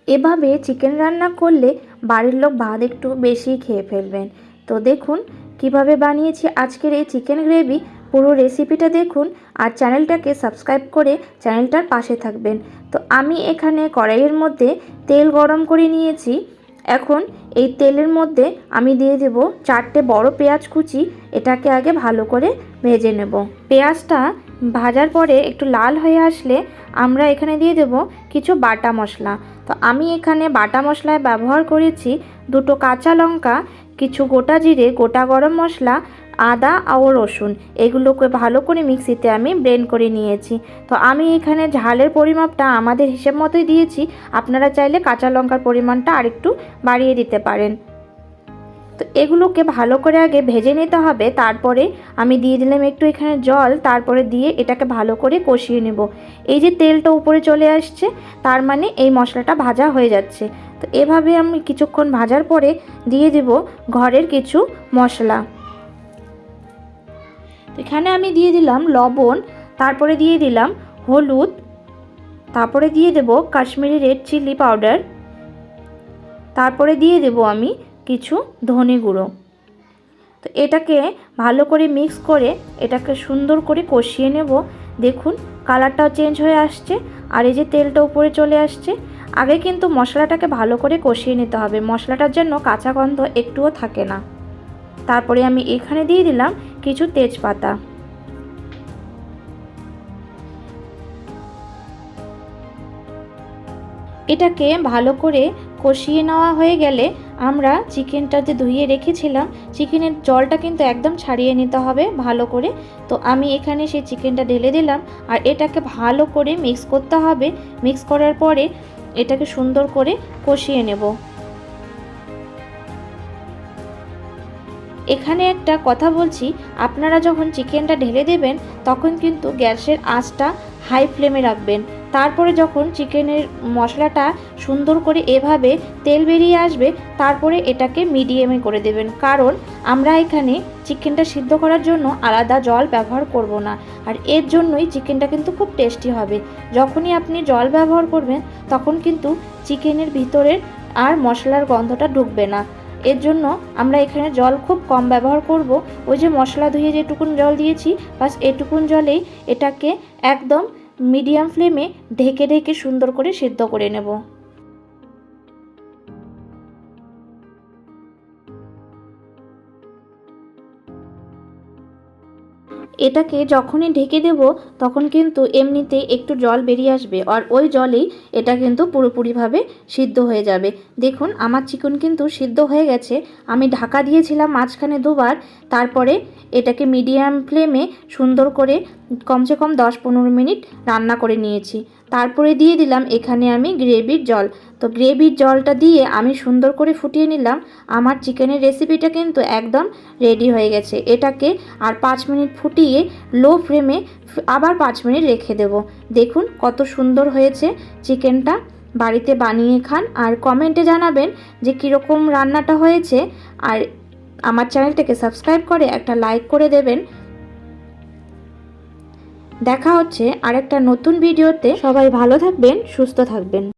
এভাবে চিকেন রান্না করলে বাড়ির লোক ভাত একটু বেশি খেয়ে ফেলবেন। তো দেখুন কিভাবে বানিয়েছি আজকের এই চিকেন গ্রেভি। পুরো রেসিপিটা দেখুন আর চ্যানেলটাকে সাবস্ক্রাইব করে চ্যানেলটার পাশে থাকবেন। তো আমি এখানে কড়াইয়ের মধ্যে তেল গরম করে নিয়েছি। এখন এই তেলের মধ্যে আমি দিয়ে দেব 4টে বড় পেঁয়াজ কুচি। এটাকে আগে ভালো করে ভেজে নেব। পেঁয়াজটা ভাজার পরে একটু লাল হয়ে আসলে আমরা এখানে দিয়ে দেব কিছু বাটা মশলা। তো আমি এখানে বাটা মশলায় ব্যবহার করেছি 2টো কাঁচা লঙ্কা, কিছু গোটা জিরে, গোটা গরম মশলা, আদা ও রসুন। এগুলোকে ভালো করে মিক্সিতে আমি ব্লেন্ড করে নিয়েছি। তো আমি এখানে ঝালের পরিমাপটা আমাদের হিসেব মতোই দিয়েছি। আপনারা চাইলে কাঁচা লঙ্কার পরিমাণটা আরেকটু বাড়িয়ে দিতে পারেন। তো এগুলোকে ভালো করে আগে ভেজে নিতে হবে। তারপরে আমি দিয়ে দিলাম একটু এখানে জল, তারপরে দিয়ে এটাকে ভালো করে কষিয়ে নেব। এই যে তেলটা উপরে চলে আসছে, তার মানে এই মশলাটা ভাজা হয়ে যাচ্ছে। তো এভাবে আমি কিছুক্ষণ ভাজার পরে দিয়ে দেব ঘরের কিছু মশলা। এখানে আমি দিয়ে দিলাম লবণ, তারপরে দিয়ে দিলাম হলুদ, তারপরে দিয়ে দেব কাশ্মীরি রেড চিলি পাউডার, তারপরে দিয়ে দেব আমি কিছু ধনে গুঁড়ো। তো এটাকে ভালো করে মিক্স করে এটাকে সুন্দর করে কষিয়ে নেব। দেখুন কালারটাও চেঞ্জ হয়ে আসছে আর এই যে তেলটা উপরে চলে আসছে। আগে কিন্তু মশলাটাকে ভালো করে কষিয়ে নিতে হবে, মশলাটার জন্য কাঁচা গন্ধ একটুও থাকে না। তারপরে আমি এখানে দিয়ে দিলাম কিছু তেজপাতা। এটাকে ভালো করে কষিয়ে নেওয়া হয়ে গেলে আমরা চিকেনটা যে ধুয়ে রেখেছিলাম, চিকেনের জলটা কিন্তু একদম ছাড়িয়ে নিতে হবে ভালো করে। তো আমি এখানে সেই চিকেনটা ঢেলে দিলাম আর এটাকে ভালো করে মিক্স করতে হবে। মিক্স করার পরে এটাকে সুন্দর করে কষিয়ে নেব। এখানে একটা কথা বলছি, আপনারা যখন চিকেনটা ঢেলে দেবেন তখন কিন্তু গ্যাসের আঁচটা হাই ফ্লেমে রাখবেন। তারপরে যখন চিকেনের মশলাটা সুন্দর করে এভাবে তেল বেরিয়ে আসবে, তারপরে এটাকে মিডিয়ামে করে দেবেন। কারণ আমরা এখানে চিকেনটা সিদ্ধ করার জন্য আলাদা জল ব্যবহার করব না, আর এর জন্যই চিকেনটা কিন্তু খুব টেস্টি হবে। যখনই আপনি জল ব্যবহার করবেন তখন কিন্তু চিকেনের ভিতরের আর মশলার গন্ধটা ঢুকবে না। এর জন্য আমরা এখানে জল খুব কম ব্যবহার করব। ওই যে মশলা ধুয়ে যেটুকুন জল দিয়েছি, বাস এটুকুন জলেই এটাকে একদম মিডিয়াম ফ্লেমে ঢেকে ঢেকে সুন্দর করে সিদ্ধ করে নেব। এটাকে যখনই ঢেকে দেব তখন কিন্তু এমনিতেই একটু জল বেরিয়ে আসবে আর ওই জলেই এটা কিন্তু পুরোপুরিভাবে সিদ্ধ হয়ে যাবে। দেখুন আমার চিকেন কিন্তু সিদ্ধ হয়ে গেছে। আমি ঢাকা দিয়েছিলাম মাঝখানে 2বার, তারপরে এটাকে মিডিয়াম ফ্লেমে সুন্দর করে কমসে কম 10-15 মিনিট রান্না করে নিয়েছি। তারপরে দিয়ে দিলাম এখানে আমি গ্রেভির জল। তো গ্রেভির জলটা দিয়ে আমি সুন্দর করে ফুটিয়ে নিলাম। আমার চিকেনের রেসিপিটা কিন্তু একদম রেডি হয়ে গেছে। এটাকে আর 5 মিনিট ফুটিয়ে লো ফ্লেমে আবার 5 মিনিট রেখে দেব। দেখুন কত সুন্দর হয়েছে চিকেনটা। বাড়িতে বানিয়ে খান আর কমেন্টে জানাবেন যে কীরকম রান্নাটা হয়েছে। আর আমার চ্যানেলটাকে সাবস্ক্রাইব করে একটা লাইক করে দেবেন। দেখা হচ্ছে আরেকটা নতুন ভিডিওতে। সবাই ভালো থাকবেন, সুস্থ থাকবেন।